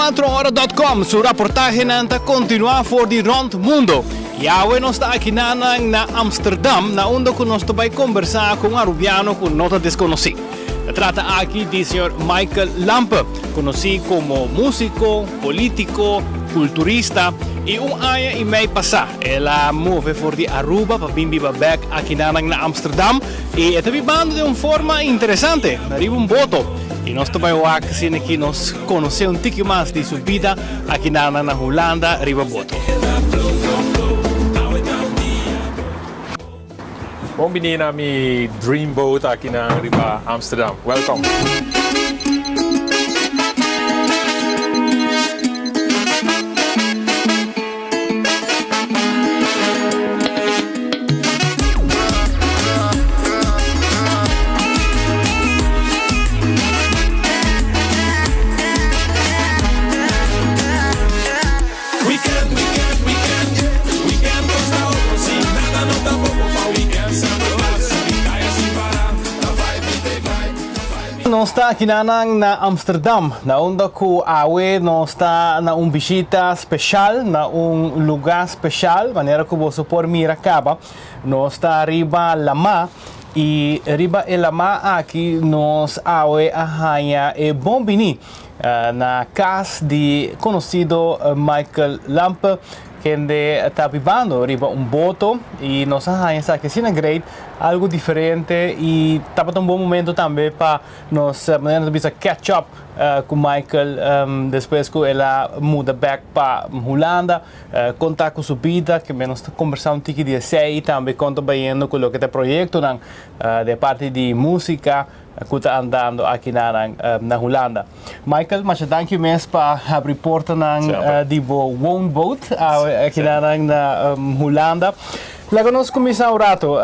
24hora.com su reportaje nanta continua voor die rond mundo. Yawe nos está aqui na Amsterdam, na onde que nós vai conversar com um arubiano com nota desconhecido. Trata aqui de Sr. Michael Lampe, conhecido como músico, político, culturista e ano e meio passado. Ela move for de Aruba para vir back aqui na Amsterdam e está vivendo de uma forma interessante. Arriba um voto. E nós também aqui nós conhecemos um pouco mais de sua vida aqui na Holanda, arriba voto. Bom menina, mi Dreamboat aqui na Riba Amsterdam. Welcome. Nós está aqui na Amsterdam, na onde que nós está na visita especial, na lugar especial, maneira que você pode mirar acaba. Nós está arriba Lama e arriba Lama aqui nós arranha e bom bini na casa de conhecido Michael Lampe, que está vivendo arriba voto e nós arranha que sim é great, algo diferente e estava um bom momento também para nós catch up com Michael depois que ela muda back para Holanda, contar com sua vida, que nós conversamos um pouco de sei também conta bem com o que é projeto de parte de música que está andando aqui na Holanda. Michael, mas dank je mesmo para a reporta de woonboot aqui na Holanda. Laga nós começar o rato.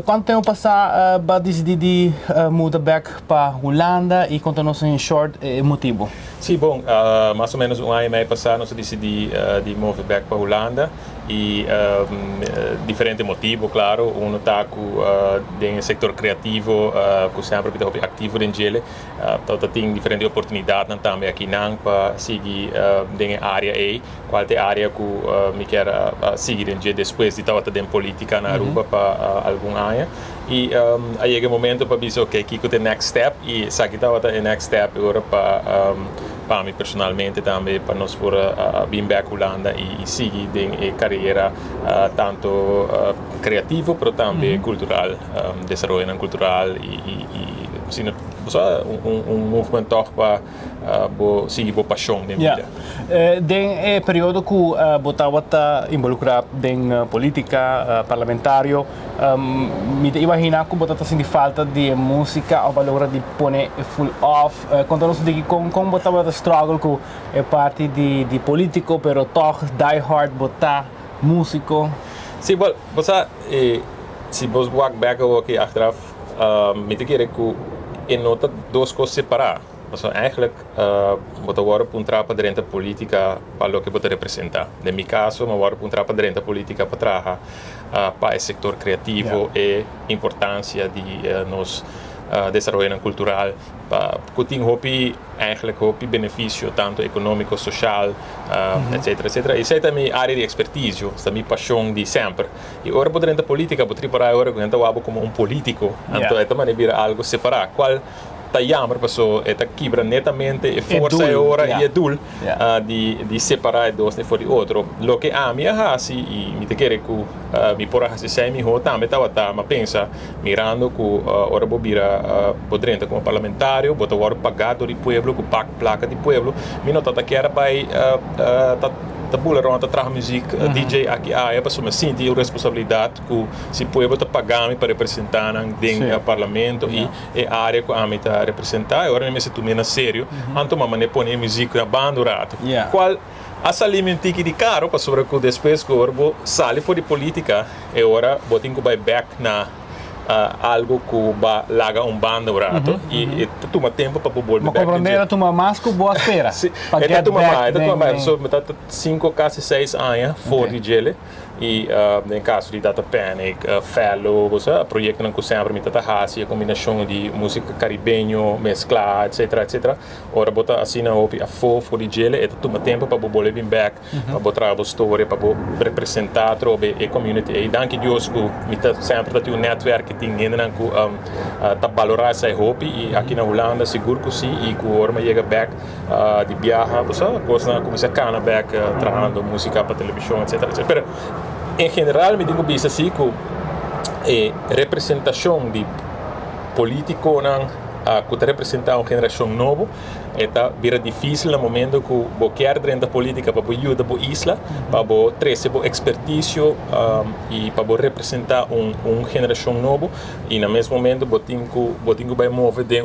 Quanto tempo passar para decidir mudar back para Holanda e conta-nos em short motivo? Sim, bom, mais ou menos ano e meio passado nós decidimos de move back para Holanda e diferente motivo, claro. Um está no setor criativo, que sempre está ativo dentro dele. Então tem diferentes oportunidades também aqui para seguir na área aí, qual é a área que me quer seguir dentro depois de estar dentro política na Aruba para algum ano. E aí chega o momento para dizer, ok, que é o next step e se aqui está o next step agora para mim personalmente também para nós por vir back Holanda e seguir em carreira tanto criativo, mas também cultural, desenvolvimento cultural e sim, movimento para seguir a paixão da vida. Den período que você involucrado em política parlamentária, me imagino que você está sentindo falta de música ou valor de pôr full off. Conta-nos de como você struggle com a parte de político, pero toch die hard botar músico. Sim, você se você walk back aqui atrás, me te quer que em nota duas coisas separadas. Então, eigenlijk, você agora entrar para dentro da política para o que você representa. No meu caso, eu agora entrar para dentro da política para trabalhar para o setor criativo e a importância de nos desenvolvimento cultural, que tem eigenlijk benefício tanto econômico, social, etc, etc. E essa é a minha área de expertise, essa é a minha paixão de sempre. E agora, para dentro da política, para preparar agora, eu como um político, então é também algo separado. Qual jammer pessoa está quebra netamente e força agora e é dul de separar dois for de outro. Lo que a minha raça e me te quer que me porra se sai me ho também estava mas pensa mirando que ora bobira podrenta como parlamentário bota agora pagado de pueblo com placa de pueblo me nota que era para ta buleron ta traga música DJ aqui é para me sentir a responsabilidade que se pueblo ta pagar me para representar no parlamento e a área que a me ta representar agora me se tu mena sério anto mamãe ne põe música na banda rato qual a salir um tique de caro para sobre que depois que eu saio fora de política e agora botinho vai back na algo que va laga un banda urato e toma tempo para poder Ma comprendere tu mamma com boa espera. Sim, é tua mamãe, só me tá 5, quase 6 anos fora de gele e em caso de Data Panic, Fellow, você projeto não sempre me tá hasi a combinação de música caribenho, mesclar, etc. Ora bota assim na opi a fora de gele e toma tempo para poder vir back, para botar a história, para representar trobe e community e danke Deus que me tá sempre tá um network que tem ainda que tá valorar essa hobby e aqui na Holanda seguro que sim e que ora me chega back de viaja, você gosta começar a cana back trabalhando música para televisão, etc. Pero em geral me digo bisa assim que representação de político não que representa uma geração nova está vira difícil no momento que você quer dentro da política para ajudar a isla para você trazer a expertise e para representar uma geração nova e no mesmo momento você tem que mover de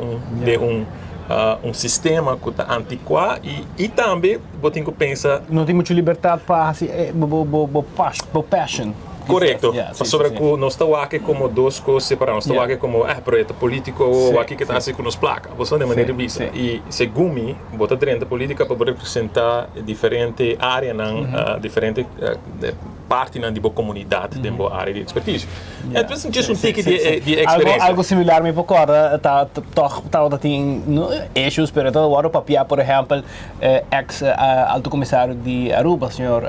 um sistema que está antiquado e também você tem que pensar não tem muita liberdade para passion. Correto, sobre que nós estamos aqui como duas coisas separadas, nós estamos aqui como projeto político ou aqui que está assim com as placas, você de maneira vista. E segundo mim, você dentro da política para representar diferentes áreas, diferentes partes da comunidade, da área de expertise. É um tique de experiência. Algo similar me recorda, tá tem issues, pero todo o papel, por exemplo, ex-alto comissário de Aruba, senhor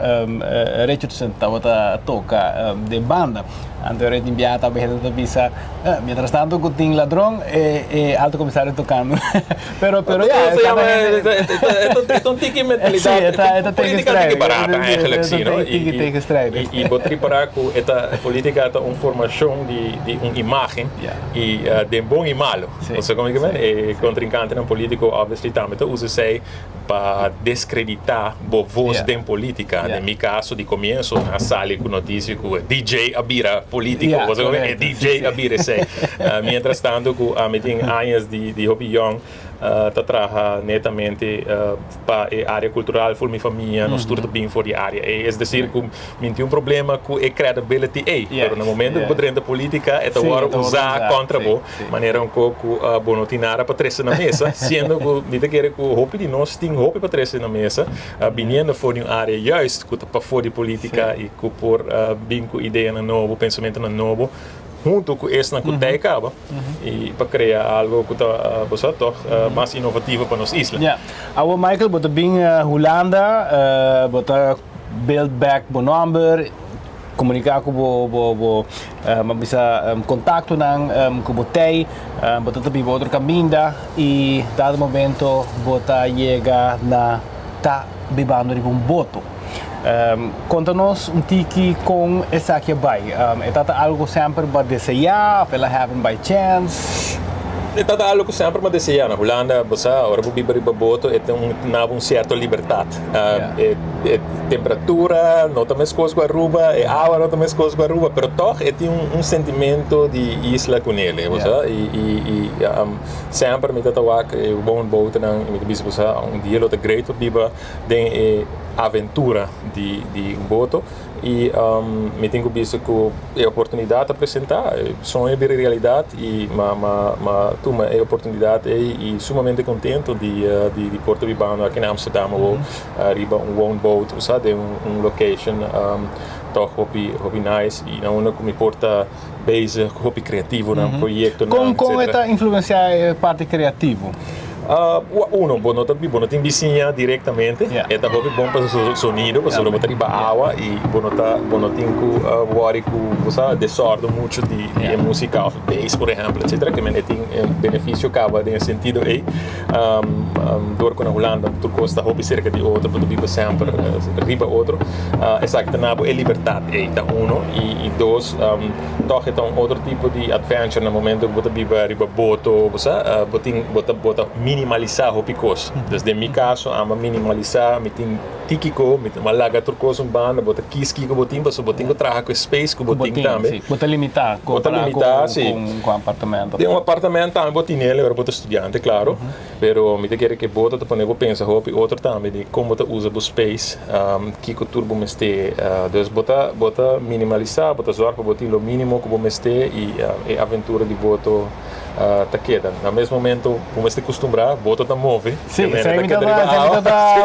Richardson, estava toca de banda. Anteriormente inviata a da visa, mientras tanto que tem ladrão e alto comissário tocando. pero é um tique mentalidade. Política tem que barata, eigenlijk sim, não? E vou preparar que esta política é uma formação de uma imagem e de bom e malo. Você como que é? Contrincante no político, obviamente, também usa sei para descreditar a voz da política. No meu caso, de começo, na sala com notícia que DJ Abira político, você como é DJ Abira sei. Mientras tanto, que a tem anos de hobby young, trabalha netamente para a área cultural, for minha família, nós tudo bem for a área. É dizer, que me tem problema com a credibility, mas no momento que dentro da política, é agora usar contra você, maneira um pouco boa nada para trazer na mesa, sendo que me quer que o hobby de nós tem hobby para trazer na mesa, vindo for uma área justo que para fora de política e que por bem com ideia novo, pensamento novo. Junto com esse na que acaba e para criar algo que está mais inovativo para nossa isla. Yeah, our Michael, bota bem Holanda, bota build back bo number, comunicar com bo bisa contato nang com botei, bota também outro caminho e dado momento bota chega na tá bebando de voto. Conta-nos tiki com essa aqui vai. É algo sempre para desejar, ela happen by chance. É algo que sempre me deseja na Holanda, você agora vou viver para voto, tem uma certa liberdade. Temperatura, não também coisas com a Aruba, água não também coisas com a Aruba, mas toch tem sentimento de isla com ele, e sempre me tatuar que o bom voto não me diz você dia lo great to viver den aventura de voto e me tenho visto que é oportunidade de apresentar sonho de realidade e uma oportunidade e sumamente contento de Porto Vibano aqui em Amsterdam ou riba one boat sabe location toch hobby nice e não como importa bezig hobby criativo num projeto como está influenciar a parte criativa. Uno, não tem vizinha diretamente, é também bom para o sonido, para o botar água e não tem que worry com você desordo muito de música of bass, por exemplo, etc. Que tem benefício acaba de sentido aí. Dor com a Holanda, tu custa hobby cerca de outro, para tu sempre riba outro. Exato, é liberdade aí, tá uno e dois, toque outro tipo de adventure no momento que você vive riba boto, você bota mini minimalizar o picos. Desde mi caso, ama minimalizar, me tem tíquico, me tem malaga turcos banda, bota kiski que botin, mas botin que traga com space que botin também. Bota limitar, com apartamento. Tem apartamento também botin ele, era bota estudante, claro. Pero me te quer que bota te poner pensa hopi outro também de como te usa o space, que o turbo meste, dus bota minimalizar, bota zorg para botin o mínimo que meste e aventura de boto ta queda. No mesmo momento, como este costumbrar, bota ta move. Sim, isso aí me dá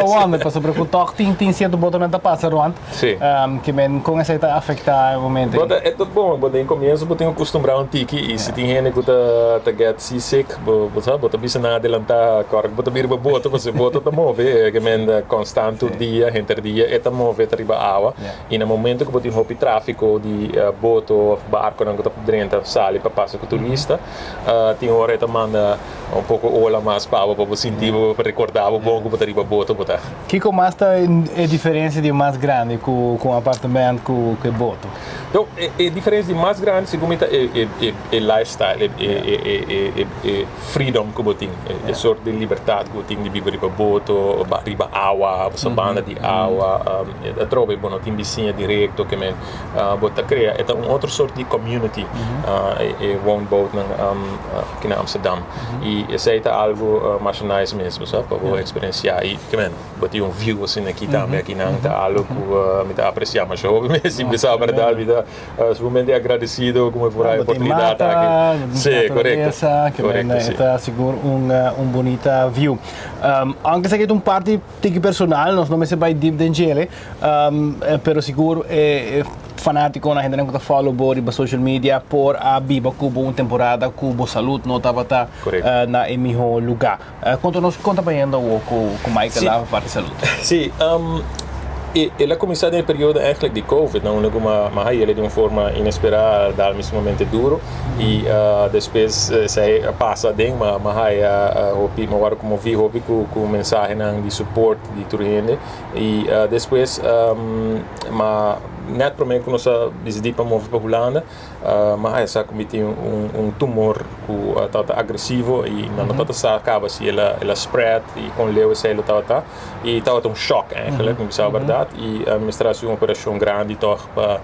onda, para sobre o toque tem sido bota na passa ruim. Sim. Que men com essa tá afetar o momento. Bota é tudo bom, bota em começo bota costumbrar tiki e se tem gente que ta get seasick, bota bisa na adelantar, corre, bota bir bota, você bota ta move, que men constante dia, entre dia, e ta move ta riba água. E no momento que bota hopi tráfico de boto ou barco não tá dentro sale para passar com turista. Tem hora que manda pouco olha mais para você sentir, para recordar o bom que você riba boto botar. Que como é diferença de mais grande com apartamento com boto? Então, a diferença de mais grande segundo é lifestyle, é freedom que você tem, é sorte de liberdade que você tem de viver riba boto, riba água, você banda de água, é trove bom, tem vizinha direto que men você cria, é outra sorte de community, é woonboot aqui na Amsterdam e esse é algo mais nice mesmo, sabe, para você experienciar e que men, você tem view assim aqui também, aqui não tá algo que me tá apreciar, mas eu mesmo pensava verdade, vida sumamente agradecido como por a oportunidade aqui. Sim, correto. Correto, sim. Está seguro bonita view. Anche se é parte personal, nós não se vai deep dentro, pero seguro é fanático na gente que follow por social media por a biba cubo temporada cubo saúde não estava na melhor lugar. Conta para ainda com Michael lá para saúde. Sim, ela começou no período eigenlijk de Covid, não é uma ele de uma forma inesperada, dá mesmo momento duro e depois se passa de uma hopi agora como vi hopi com mensagem de suporte de turende e depois net para mim que nós decidimos para mover para Holanda, mas essa cometi tumor que está agressivo e não está acaba se ela spread e com leu esse ela tá e estava choque eigenlijk, não sabe a verdade e a administração uma operação grande toch para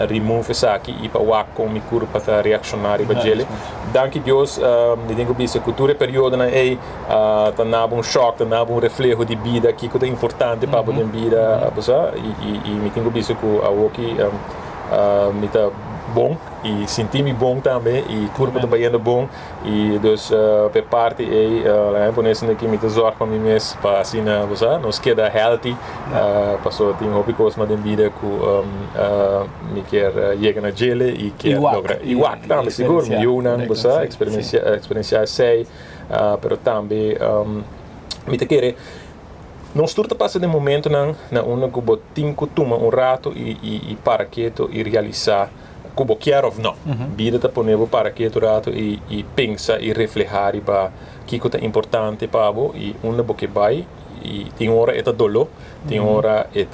remove essa aqui e para o com me cura para reaccionar e para ele. Danke Deus, me digo que essa cultura período na tá na choque, tá na reflexo de vida que é importante para a vida, e me digo que a Woki me tá bom e senti-me bom também e corpo também é bom e dus per parte a japonesa aqui me zorg para mim mesmo para assim nos queda healthy passou tem hobby coisa na vida que me quer chegar na gele e quer logra e wak também seguro me unan você experienciar sei pero também me te querer nós turta passa de momento na uma que botin que toma rato e para quieto e realizar como quer ou não. Vida tá poner para quieto rato e pensa e refletir para que é importante para você e uma boque vai e tem hora é dolo, tem hora é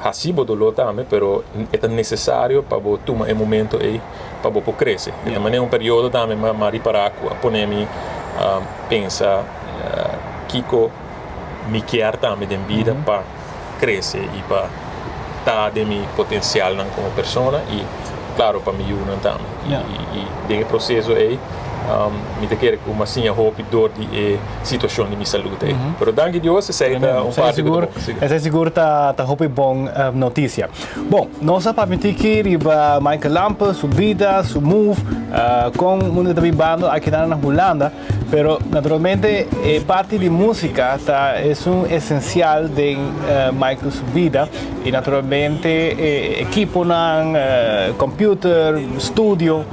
hasibo dolo também, pero é necessário para você tomar momento e para você crescer. Então, é período também mari para poner-me pensa Kiko me quer também de vida para crescer e para dar de meu potencial como pessoa e claro para me unir também e desse processo aí me te quer que uma sinha hope dor de situação de minha saúde pero danke Deus essa é parte seguro essa seguro tá hope bom notícia bom nós permitir que riba Michael Lampe sua vida sua move com mundo da banda aqui na Holanda pero naturalmente parte de música é essencial de Michael sua vida e naturalmente equipo na computer studio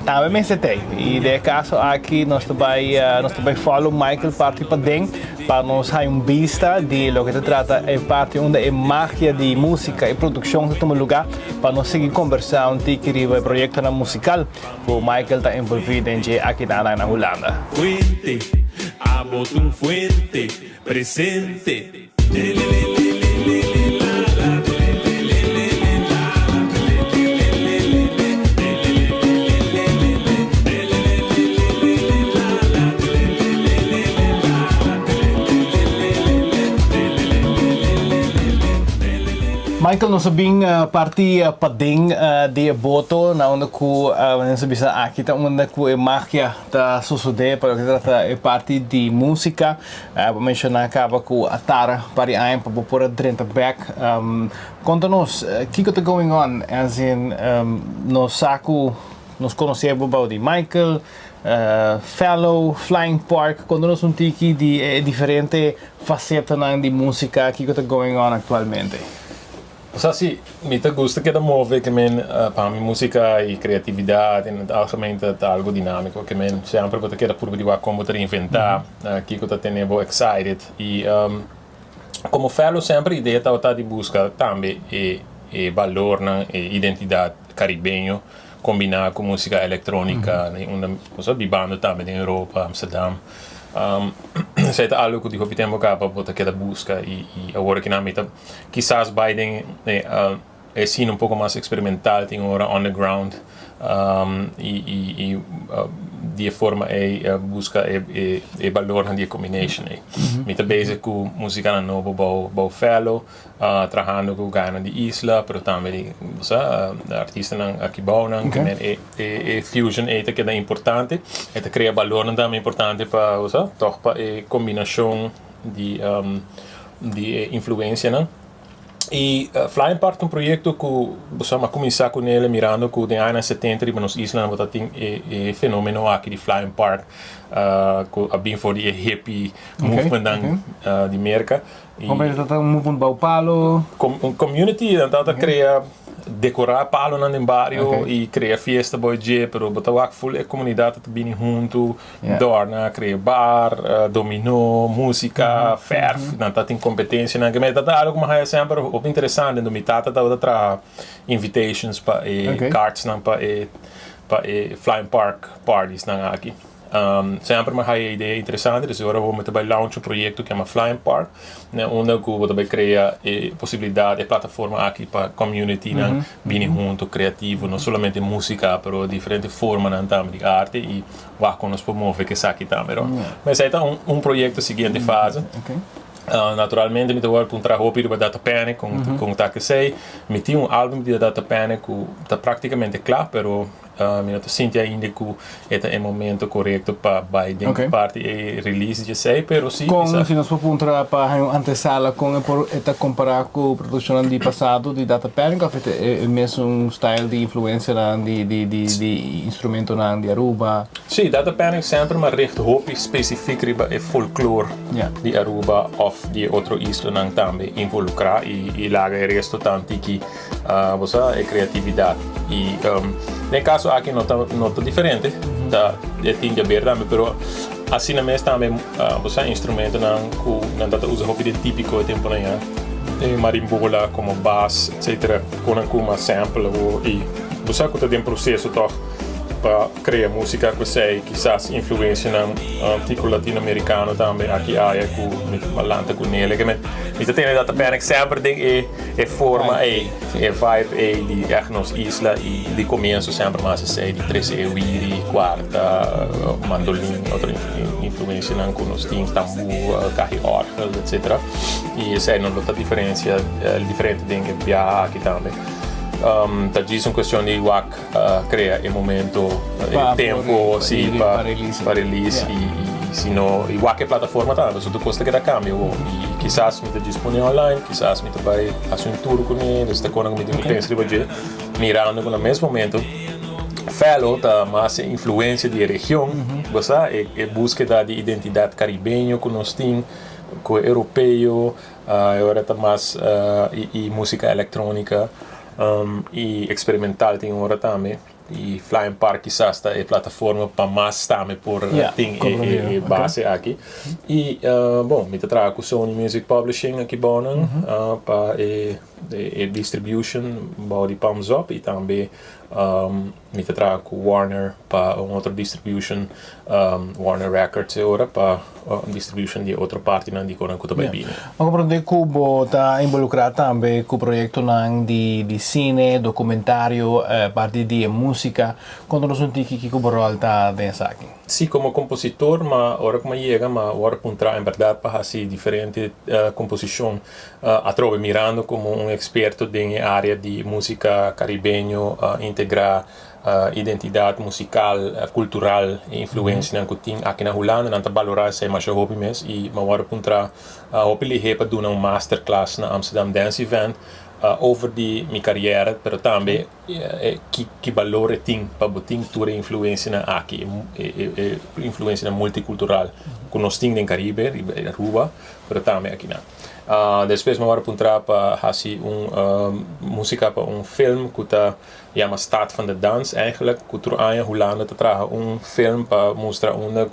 também se tem e de caso aqui nós também follow Michael parte para dentro para nós ter vista de lo que se trata é parte onde é magia de música e produção que toma lugar para nós seguir conversando que o projeto na musical que o Michael está envolvido em aqui na Holanda. Fuente, a botón fuente, presente. Michael, nós sabemos parte pading de boto na onde ku nós sabemos aqui tá onde ku é máquina tá suceder para que trata é parte de música mencionar acaba ku atara para aí para pôr dentro back conta-nos que está going on as in no saco nos conhecemos about de Michael Fellow Flying Park conta-nos tiki de diferente faceta de música que está going on atualmente. Så sì, mi gusta che da muove che per la musica e creatività in algemeen algo dinamico che sempre potete da pure di come poter inventare che cosa tenevo excited e come farlo sempre idea di busca tambe e valore e identità caribegno combinata con musica elettronica una cosa di banda tambe in Europa Amsterdam sei algo che dico tempo capa bota che da busca e ora che namita quizás Biden è sì un poco más experimental in ora on the ground die forma busca e valore di combination mi ta base con musica novo bau fellow trabajando con gana di isla però também artista aqui baunan e fusion che è importante e te crea valore também importante para toch pa e combinação di influência e Flying Park é projeto que você começar com ele mirando que de anos 70 nos islas você tem fenômeno aqui de Flying Park que a bem for de hippie movement de América como ele está movendo bau palo community então cria decorar palo no barrio e criar festa boy dia pero botar full a comunidade tá bem junto dorna criar bar dominó música ferf não tá tem competência na que tá algo mais sempre op interessante no mitata tá outra invitations para cards não para Flying Park parties não aqui sempre uma ideia interessante, dus agora vamos também launch projeto que chama Flying Park, né, onde vamos também criar possibilidade de plataforma aqui para community, né, bem junto, criativo, não somente música, mas diferente forma, né, também de arte e vai com nos promover que aqui também, mas aí está projeto seguinte fase. Naturalmente, mi devo puntare a per Data Panic con Take 6. Mi tinha álbum de Data Panic que está praticamente claro, pero mi sinto ainda que é o momento correto para Biden parte e release de 6, pero sim. Se nós for puntare para antesala com eta comparar com a produção do passado de Data Panic, é mesmo style de influência de instrumento de Aruba. Sim, Data Panic sempre maar richt op specifiek e folklore de Aruba of de outro isla também involucrar e laga e resto tanto que é criatividade e nel caso aqui nota diferente da tinha verdade pero assim mesmo também você instrumento não dá usa hobby típico de tempo né marimbola como bass etc com uma sample e você que tem processo toch para criar música que sei quizás influência no tipo latino-americano também aqui há com malanta com ele que me tem Data Panic sempre tem forma vibe de nos isla e de começo sempre mais sei de 13 wiri quarta mandolim outra influência não com os tins tambor carri orgel etc e sei não outra diferença diferente tem que aqui também tá disso uma questão de criar o momento tempo sim para release e se não igual que plataforma tá mas tudo custa que dá cambio e quizás me tá disponível online quizás me vai fazer um tour com ele está com algum tipo de pensa de mirando no mesmo momento Fellow tá mais influência de região você é búsqueda de identidade caribenha com nós tem com europeu agora tá mais e música eletrônica e experimental tem hora também e Flying Park quizás está a plataforma para mais também por tem base aqui e bom me trago com Sony Music Publishing aqui bom para distribution body Palms Up e também me trago com Warner para outra distribution Warner Records agora para distribution de outra parte não de quando também bem. Mas para de Cubo está involucrado também com o projeto de cine, documentário, parte de música, quando nós sentimos que Cubo rol está dentro aqui. sí, como compositor, mas ahora como llega, mas ahora punta en verdad para hacer diferente composición, atrove mirando como un experto en área de música caribeño, integrar identidade musical, cultural e influência que tem aqui na Holanda, não valorar essa mais hobby mesmo e uma hora punta hobby lhe para dar masterclass na Amsterdam Dance Event over die minha carreira, pero também que valor tem para botar toda influência na aqui, influência multicultural, que nós temos no Caribe, em Aruba, pero também aqui não. Depois uma hora punta para fazer música para film que está chama Stad van de Dans eigenlijk, que trouxe a Holanda te traga film para mostrar uma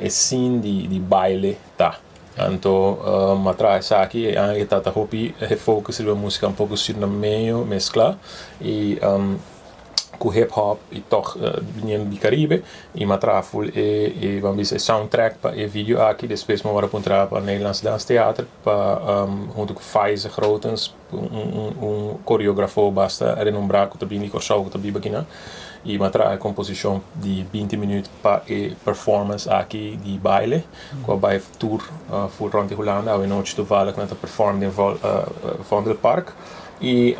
scene de baile tá. Então, atrás aqui a gente está hobby refocus na música pouco sur no meio mescla e com hip hop e toch do Caribe e matraful e vamos dizer soundtrack para o vídeo aqui depois uma hora para Nederlands Dansteater para junto com Faize Grotens coreógrafo basta renombrar que também com show que também begina e matra a composição de 20 minutos para a performance aqui de baile com a baile tour voor rond de Holanda a noite do Vale que nós performamos em Vondelpark e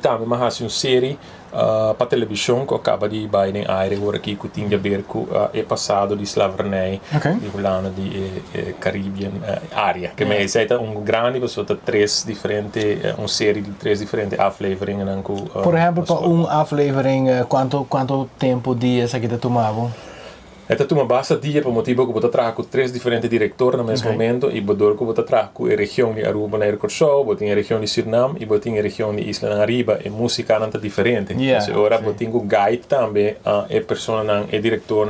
também mais uma série para televisão que acaba de ir em área agora que tem a ver com o passado de slavernij de Holanda de Caribbean área que me é grande pessoa três diferentes série de três diferentes afleveringen por exemplo para aflevering quanto tempo dias aqui tomava Esta toma basta dia para motivo que você traga com três diferentes diretores no mesmo momento e bodor que você traga com a região de Aruba na Ercorshow, você tem a região de Suriname e você tem a região de Isla Nariba e música não é diferente. Então agora você tem o guide também a pessoa não é diretor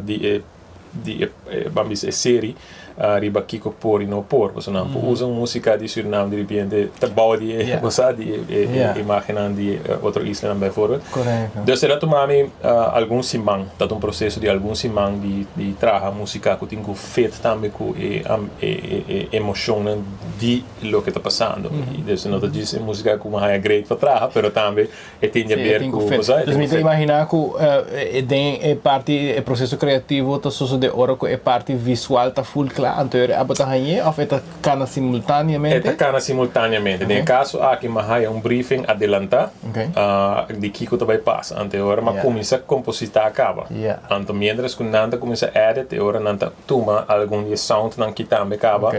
de vamos dizer série riba Kiko por e não por, você não usa música de Suriname de repente tabau de você de imagem de outra isla não bijvoorbeeld. Correto. Dus dat tomami algum simang, dat processo de algum simang de traga música que tem que fet também com emoção de lo que está passando. E dus não te diz música como é great para traga, pero também tem a ver com você. Dus me imaginar que é parte é processo criativo, tá só de hora que é parte visual tá full claro. Anterior a botahanhe of eta cana simultaneamente? Eta cana simultaneamente. Okay. No caso aqui mahaya briefing adelanta de Kiko também passa. Anterior mas começa a compositar acaba. Anto mientras que nanta começa a edit, agora nanta toma algum sound nan kitame acaba.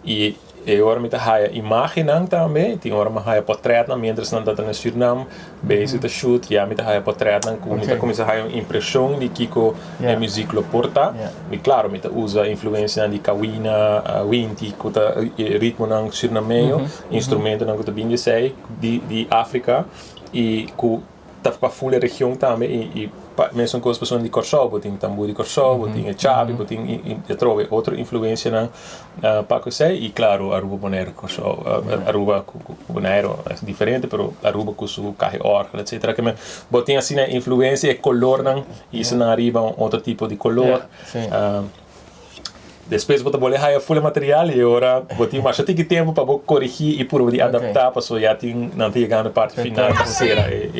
E agora me haya imagem também, tem hora me haya portrait nan mientras nanta na Suriname, base de shoot, já me haya portrait nan começa a haya impressão de Kiko a música lo porta. E claro, me usa influência de Kawina, Winti, que ritmo nan Surinameo, instrumento nan que também sei de África e que tá para full região também e mesmo com as pessoas de Korsau, botem tambor de Korsau, botem chave, botem trove outra influência na para que sei e claro Aruba Bonaire Korsau, Aruba Bonaire é diferente, pero Aruba com seu carro orca, etc. Que me botem assim na influência e color nan isso na arriba outro tipo de color. Depois você pode olhar full material e agora você mais tem que tempo para corrigir e por adaptar para só já tem não tem chegando a parte final da série.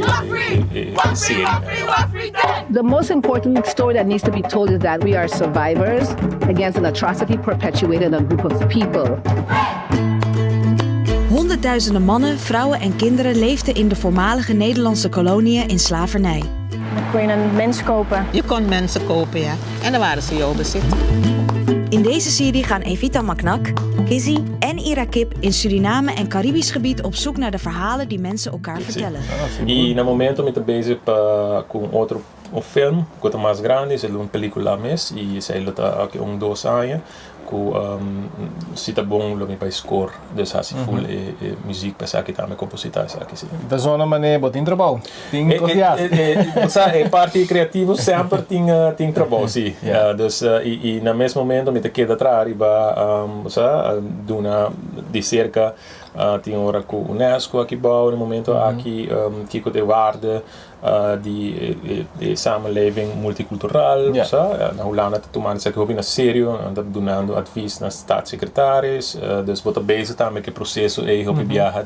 The most important story that needs to be told is that we are survivors against an atrocity perpetuated on a group of people. Honderdduizenden mannen, vrouwen en kinderen leefden in de voormalige Nederlandse koloniën in slavernij. Dan kon je een mens kopen. Je kon mensen kopen, ja. En dan waren ze jouw bezit. In deze serie gaan Evita Maknak, Kizzy en Ira Kip in Suriname en Caribisch gebied op zoek naar de verhalen die mensen elkaar vertellen. E no momento me bezig com outro film, que é mais grande, é uma película mesmo, e sei lá aqui 2 anos, que se tá bom lo me para score, dus assim full música para aqui também compositar aqui sim. Da zona mané botin trabalho, tem cozinhar. Você parte criativo sempre tem trabalho sim. Dus e no mesmo momento me te queda atrás riba você duna de cerca tem hora com UNESCO aqui bom no momento aqui Kiko de Waarde de samenleving multicultural. Na Holanda te tomar se hobby na sério, anda donando advies na staatssecretaris, dus bota bezig tá met o processo hobby viaja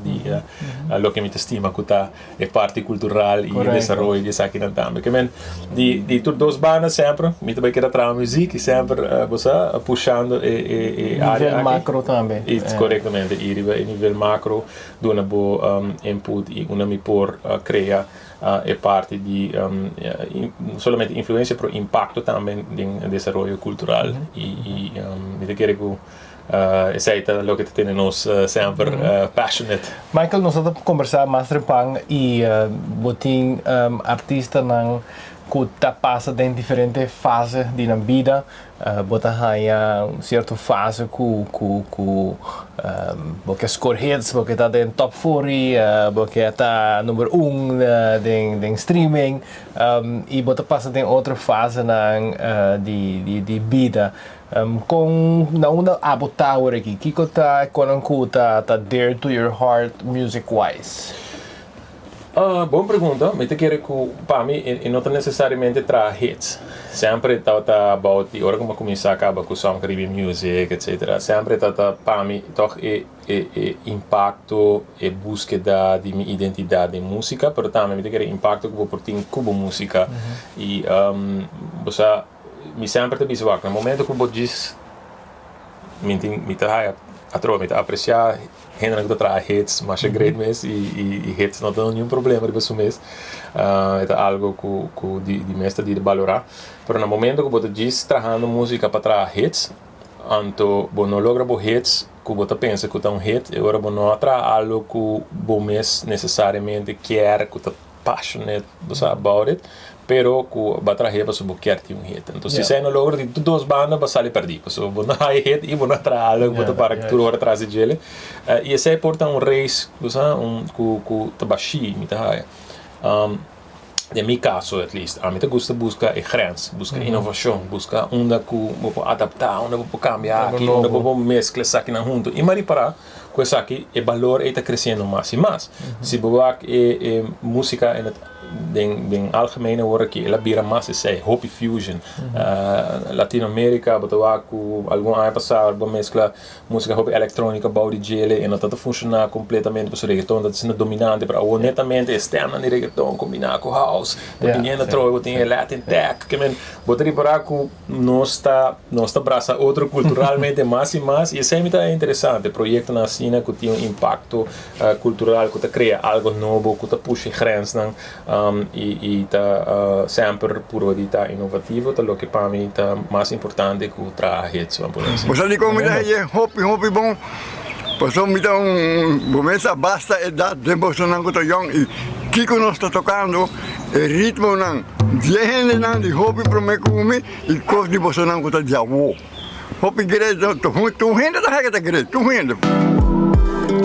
lo que me estima que tá parte cultural e desenvolvimento de aqui na também. Que men die tur dos banas sempre, me também quer trazer música sempre puxando nível macro também. Isso corretamente, em nível macro, dona boa input e una mi por criar é parte de não somente influência, mas impacto também no desenvolvimento cultural e me quer que aceita lo que temos sempre passionate. Michael, nós estamos conversar mais repang e botin artista nang que passa em diferentes fases da vida, bota haya certa fase que score hits, porque está em top 40, porque está número 1 em streaming, e bota passa em outra fase de vida. Com na uma abotar aqui, que tá dear to your heart music wise? Boa pergunta, mas eu quero que para mim não necessariamente traz hits. Sempre está about the hora como começar acaba com som Caribbean music, etc. Sempre está para mim toch impacto e búsqueda de minha identidade em música, mas também eu quero impacto que vou por ter cubo música e você me sempre te biswak. No momento que eu diz me tá apreciar Henry que traz hits, mas é great mesmo e hits não tem nenhum problema de isso mesmo. É algo que de mestre de valorar. Mas no momento que você diz trazendo música para trazer hits, então você não logra hits que você pensa que é hit, e agora você não traz algo que você necessariamente quer, que você passionate about it, pero que vai trazer para você quer ter hit. Então se você não logra de duas bandas, você sai perdido. Você não há hit e você não traz algo que você para que tu agora traz de ele. E esse é porta race, você que te baixi, me tá. In mijn caso, at least, a mim gusta buscar grens, buscar inovação, buscar onde que vou adaptar, onde vou cambiar, onde vou mesclar isso aqui na junto. E mas para com isso aqui, o valor está crescendo mais e mais. Se você música em algemene hoor que ela vira mais esse hobby fusion. Latinoamérica, botar com algum ano passado, vou mesclar música hobby eletrônica, body gele, e não está funcionar completamente para o reggaeton, está sendo dominante para o netamente externa de reggaeton combinar com house, dependendo da troca, tem Latin tech, que men, botar para que nós abraça outro culturalmente mais e mais, e isso é interessante, projeto na cena que tem impacto cultural, que cria algo novo, que puxa grenzen. E está sempre por estar inovativo, tá lo que para mim está mais importante que o trabalho. Você ali como é hobby bom, passou me dá começa basta edad de você não que young e que nós está tocando o ritmo não, gente não de hobby para me comer e coisa de você não que tá já hobby grande, tu rende da regra grande, tu rende.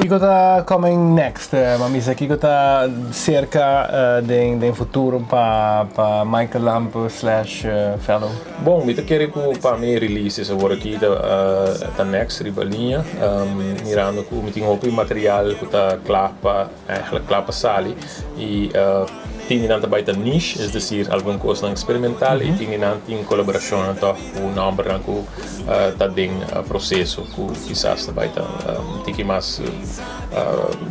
Kiko está coming next, mamisa? Kiko está cerca de futuro para Michael Lampo / Fellow? Bom, eu quero que para mim releases agora aqui da next ribalinha, mirando que eu tenho material que está claro para sali e tinha nanta baita niche, é decir, alguma coisa experimental e tinha nanta em colaboração então com o nome branco tá dentro processo que quizás está baita tinha mais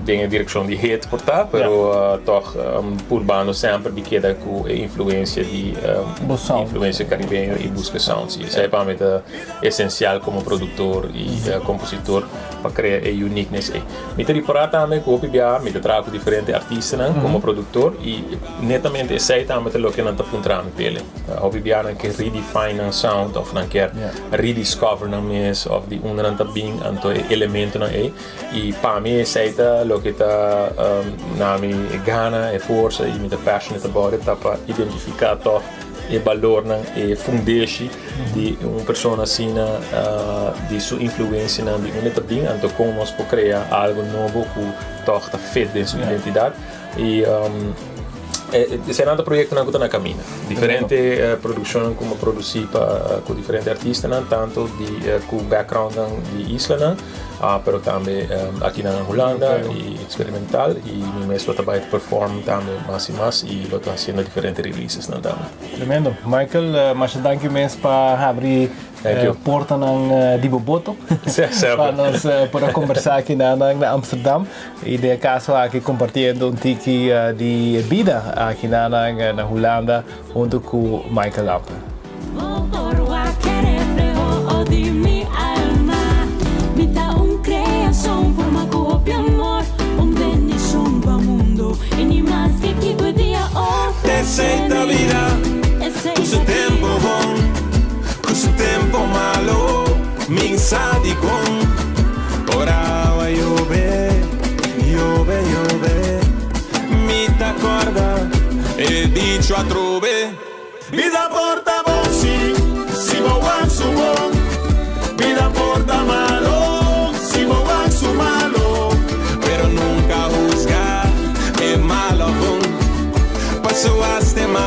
dentro a direção de hit portar, pero toch urbano sempre de queda com influência de influência caribenha e busca sounds. Isso é para mim essencial como produtor e compositor para criar a uniqueness. Me tem para também que eu me trago diferentes artistas como produtor e netamente sei também o que não está apontando pele. Eu viviano que redefine sound of não quer rediscover não mesmo of de onde não está bem anto elemento não é e para mim sei o que está na minha gana e força e minha passionate about it para identificar o valor e fundeixe de uma pessoa assim de sua influência de onde está bem anto como nós podemos criar algo novo que está fit de sua identidade e C'è un altro progetto che sta cammina, differenti produzioni come produci con differenti artisti, tanto con background di Islanda, però anche qui in Holanda, experimental, e mi messo a perform también más y más, y lo sto facendo differenti releases. Tremendo. Michael, mas dank u mens para abrir porta ng di Boboto. Para nós para conversar aqui na Amsterdam. E de caso aqui compartilhando um tiki de vida aqui na Holanda junto com Michael Lampe. Aceita vida, con su tempo bom, con su tempo malo, min sadi con. Ora va llover, llover, llover, mi t'accorda e dicio a trove. Vida porta bom, si mo wan su bom, vida porta malo, si mo wan su malo, pero nunca juzga, es malo bom. Paso hasta